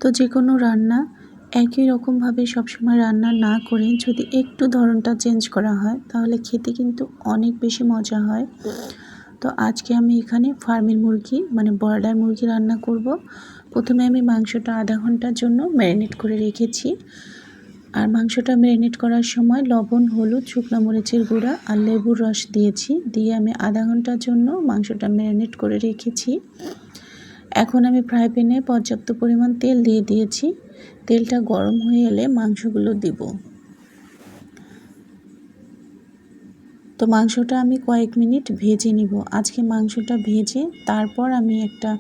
তো যে কোনো রান্না একই রকমভাবে সবসময় রান্না না করে যদি একটু ধরনটা চেঞ্জ করা হয় তাহলে খেতে কিন্তু অনেক বেশি মজা হয়। তো আজকে আমি এখানে ফার্মের মুরগি মানে ব্রয়লার মুরগি রান্না করব। প্রথমে আমি মাংসটা আধা ঘন্টার জন্য ম্যারিনেট করে রেখেছি। আর মাংসটা ম্যারিনেট করার সময় লবণ, হলুদ, শুকনো মরিচের গুঁড়া আর লেবুর রস দিয়েছি। দিয়ে আমি আধা ঘন্টার জন্য মাংসটা ম্যারিনেট করে রেখেছি। এখন আমি ফ্রাই প্যানে পর্যাপ্ত পরিমাণ তেল দিয়ে দিয়েছি। তেলটা গরম হয়ে এলে মাংসগুলো দিব। তো মাংসটা আমি কয়েক মিনিট ভেজে নিব। আজকে মাংসটা ভেজে তারপর আমি একটা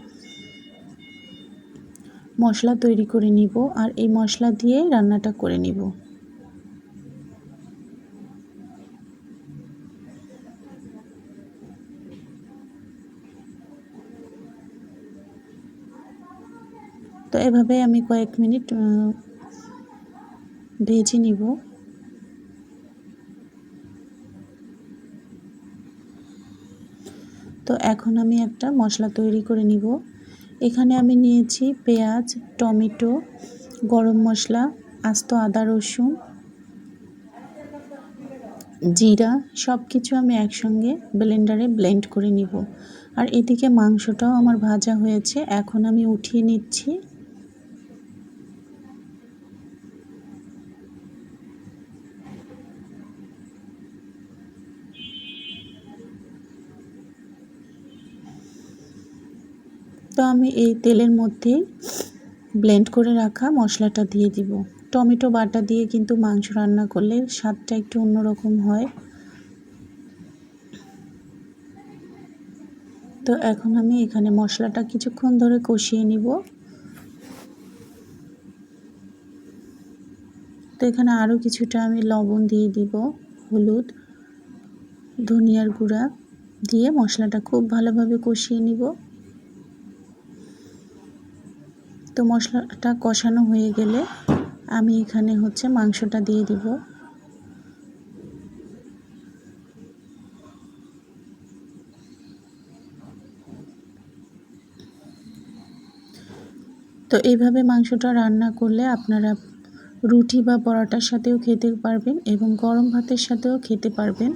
মশলা তৈরি করে নিব, আর এই মশলা দিয়ে রান্নাটা করে নিব। তো এভাবে আমি কয়েক মিনিট ভেজে নিব। তো এখন আমি একটা মশলা তৈরি করে নিব। এখানে আমি নিয়েছি পেঁয়াজ, টমেটো, গরম মশলা, আস্ত আদা রসুন, জিরা, সব কিছু আমি একসঙ্গে ব্লেন্ডারে ব্লেন্ড করে নিব। আর এদিকে মাংসটাও আমার ভাজা হয়েছে, এখন আমি উঠিয়ে নিচ্ছি। তো আমি এই তেলের মধ্যে ব্লেন্ড করে রাখা মশলাটা দিয়ে দিব। টমেটো বাটা দিয়ে কিন্তু মাংস রান্না করলে স্বাদটা একটু অন্যরকম হয়। তো এখন আমি এখানে মশলাটা কিছুক্ষণ ধরে কষিয়ে নিব। তো এখানে আরও কিছুটা আমি লবণ দিয়ে দিব, হলুদ, ধনিয়ার গুঁড়া দিয়ে মশলাটা খুব ভালোভাবে কষিয়ে নিব। তো মশলাটা কষানো হয়ে গেলে আমি এখানে মাংসটা দিয়ে দিব। তো এইভাবে মাংসটা রান্না করলে আপনারা রুটি বা পরোটার সাথেও খেতে পারবেন এবং গরম ভাতের সাথেও খেতে পারবেন।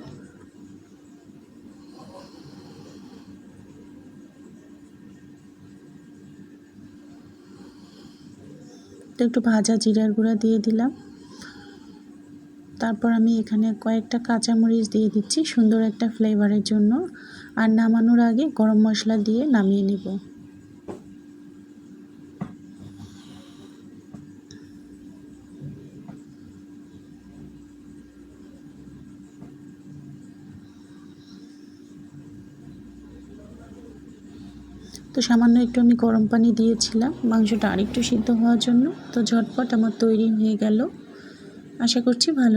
তো একটু ভাজা জিরার গুঁড়া দিয়ে দিলাম। তারপর আমি এখানে কয়েকটা কাঁচামরিচ দিয়ে দিচ্ছি সুন্দর একটা ফ্লেভারের জন্য। আর নামানোর আগে গরম মশলা দিয়ে নামিয়ে নেব। তো সামান্য একটু আমি গরম পানি দিয়েছিলাম মাংসটা আরেকটু সিদ্ধ হওয়ার জন্য। তো ঝটপট আমার তৈরি হয়ে গেল। আশা করছি ভালো